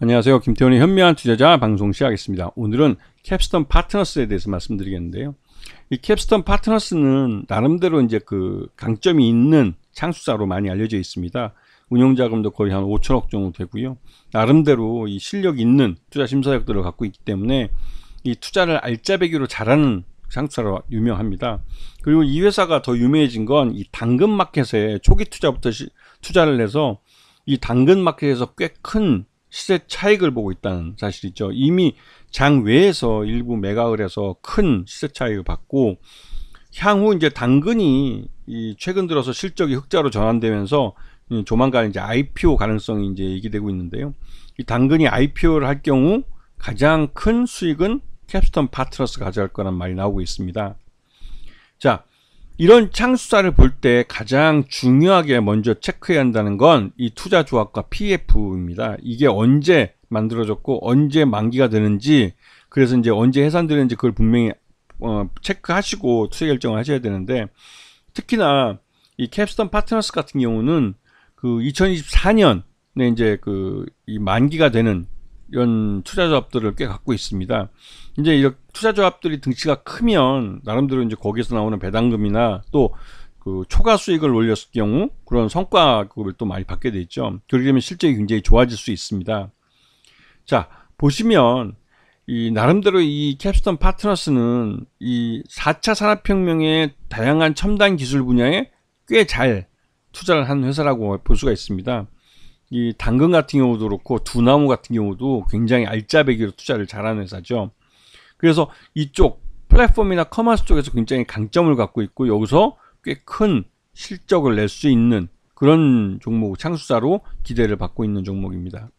안녕하세요. 김태훈의 현명한 투자자 방송 시작하겠습니다. 오늘은 캡스톤 파트너스에 대해서 말씀드리겠는데요. 이 캡스톤 파트너스는 나름대로 이제 그 강점이 있는 창수사로 많이 알려져 있습니다. 운용자금도 거의 한 5천억 정도 되고요. 나름대로 이 실력 있는 투자 심사역들을 갖고 있기 때문에 이 투자를 알짜배기로 잘하는 창수사로 유명합니다. 그리고 이 회사가 더 유명해진 건 이 당근마켓에 초기 투자부터 투자를 해서 이 당근마켓에서 꽤 큰 시세 차익을 보고 있다는 사실이죠. 이미 장외에서 일부 매각을 해서 큰 시세 차익을 받고 향후 이제 당근이 이 최근 들어서 실적이 흑자로 전환되면서 조만간 이제 IPO 가능성이 이제 얘기되고 있는데요. 이 당근이 IPO를 할 경우 가장 큰 수익은 캡스톤 파트너스가 가져갈 거란 말이 나오고 있습니다. 자, 이런 창수사를 볼 때 가장 중요하게 먼저 체크해야 한다는 건 이 투자 조합과 PF입니다. 이게 언제 만들어졌고 언제 만기가 되는지, 그래서 이제 언제 해산되는지 그걸 분명히 체크하시고 투자 결정을 하셔야 되는데, 특히나 이 캡스톤 파트너스 같은 경우는 그 2024년에 이제 그 이 만기가 되는 이런 투자 조합들을 꽤 갖고 있습니다. 이제 이런 투자 조합들이 등치가 크면 나름대로 이제 거기서 나오는 배당금이나 또 그 초과 수익을 올렸을 경우 그런 성과급을 또 많이 받게 돼 있죠. 그렇게 되면 실적이 굉장히 좋아질 수 있습니다. 자, 보시면 이 나름대로 이 캡스톤 파트너스는 이 4차 산업혁명의 다양한 첨단 기술 분야에 꽤 잘 투자를 한 회사라고 볼 수가 있습니다. 이 당근 같은 경우도 그렇고 두나무 같은 경우도 굉장히 알짜배기로 투자를 잘하는 회사죠. 그래서 이쪽 플랫폼이나 커머스 쪽에서 굉장히 강점을 갖고 있고 여기서 꽤 큰 실적을 낼 수 있는 그런 종목, 창수사로 기대를 받고 있는 종목입니다.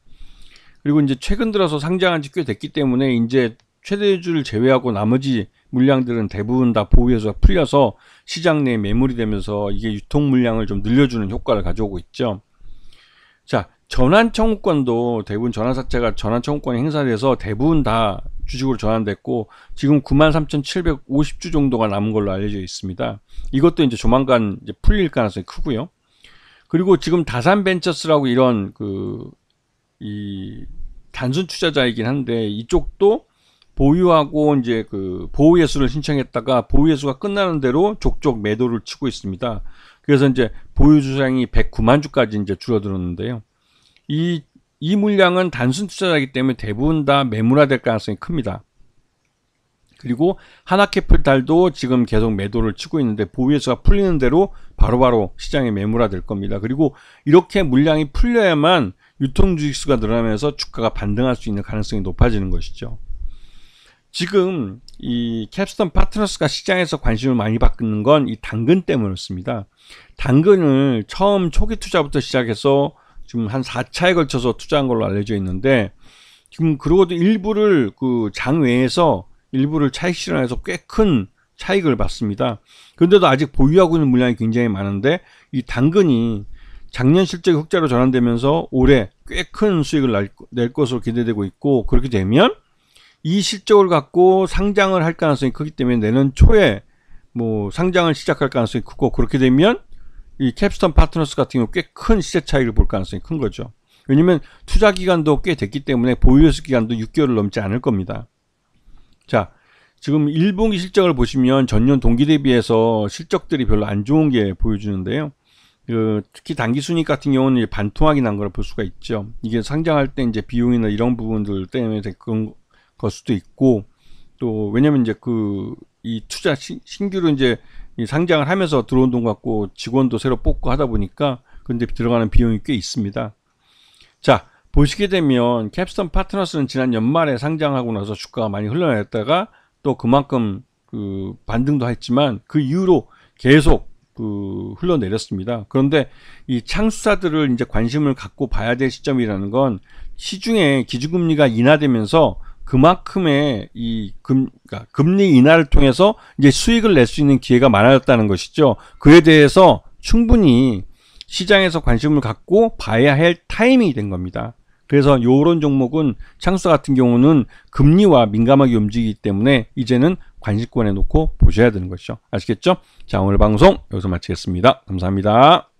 그리고 이제 최근 들어서 상장한 지 꽤 됐기 때문에 이제 최대주를 제외하고 나머지 물량들은 대부분 다 보유해서 풀려서 시장 내에 매물이 되면서 이게 유통 물량을 좀 늘려주는 효과를 가져오고 있죠. 자, 전환청구권도 대부분 전환사채가 전환청구권이 행사돼서 대부분 다 주식으로 전환됐고 지금 93,750주 정도가 남은 걸로 알려져 있습니다. 이것도 이제 조만간 이제 풀릴 가능성이 크고요. 그리고 지금 다산벤처스라고 이런 이 단순 투자자이긴 한데 이쪽도 보유하고 이제 그 보호예수를 신청했다가 보호예수가 끝나는 대로 족족 매도를 치고 있습니다. 그래서 이제 보유 주량이 109만 주까지 이제 줄어들었는데요. 이 물량은 단순 투자자이기 때문에 대부분 다 매물화될 가능성이 큽니다. 그리고 하나캐피탈도 지금 계속 매도를 치고 있는데 보유예수가 풀리는 대로 바로바로 시장에 매물화될 겁니다. 그리고 이렇게 물량이 풀려야만 유통 주식수가 늘어나면서 주가가 반등할 수 있는 가능성이 높아지는 것이죠. 지금 이 캡스톤 파트너스가 시장에서 관심을 많이 받는 건 이 당근 때문이었습니다. 당근을 처음 초기 투자부터 시작해서 지금 한 4차에 걸쳐서 투자한 걸로 알려져 있는데 지금 그러고도 일부를 그 장외에서 일부를 차익 실현해서 꽤 큰 차익을 받습니다. 그런데도 아직 보유하고 있는 물량이 굉장히 많은데 이 당근이 작년 실적이 흑자로 전환되면서 올해 꽤 큰 수익을 낼 것으로 기대되고 있고, 그렇게 되면 이 실적을 갖고 상장을 할 가능성이 크기 때문에 내년 초에 뭐 상장을 시작할 가능성이 크고, 그렇게 되면 이 캡스톤 파트너스 같은 경우 꽤 큰 시세 차익을 볼 가능성이 큰 거죠. 왜냐면 투자 기간도 꽤 됐기 때문에 보유예수 기간도 6개월을 넘지 않을 겁니다. 자, 지금 1분기 실적을 보시면 전년 동기 대비해서 실적들이 별로 안 좋은 게 보여주는데요. 특히 단기순이익 같은 경우는 반토막이 난 걸 볼 수가 있죠. 이게 상장할 때 이제 비용이나 이런 부분들 때문에 그런 걸 수도 있고, 또 왜냐면 이제 이 투자 신규로 이제 이 상장을 하면서 들어온 돈 갖고 직원도 새로 뽑고 하다 보니까 근데 들어가는 비용이 꽤 있습니다. 자, 보시게 되면 캡스톤 파트너스는 지난 연말에 상장하고 나서 주가가 많이 흘러냈다가 또 그만큼 반등도 했지만 그 이후로 계속 흘러내렸습니다. 그런데 이 창수사들을 이제 관심을 갖고 봐야 될 시점이라는 건 시중에 기준금리가 인하되면서 그만큼의 그러니까 금리 인하를 통해서 이제 수익을 낼 수 있는 기회가 많아졌다는 것이죠. 그에 대해서 충분히 시장에서 관심을 갖고 봐야 할 타이밍이 된 겁니다. 그래서 요런 종목은 창수사 같은 경우는 금리와 민감하게 움직이기 때문에 이제는 관심권에 놓고 보셔야 되는 것이죠. 아시겠죠? 자, 오늘 방송 여기서 마치겠습니다. 감사합니다.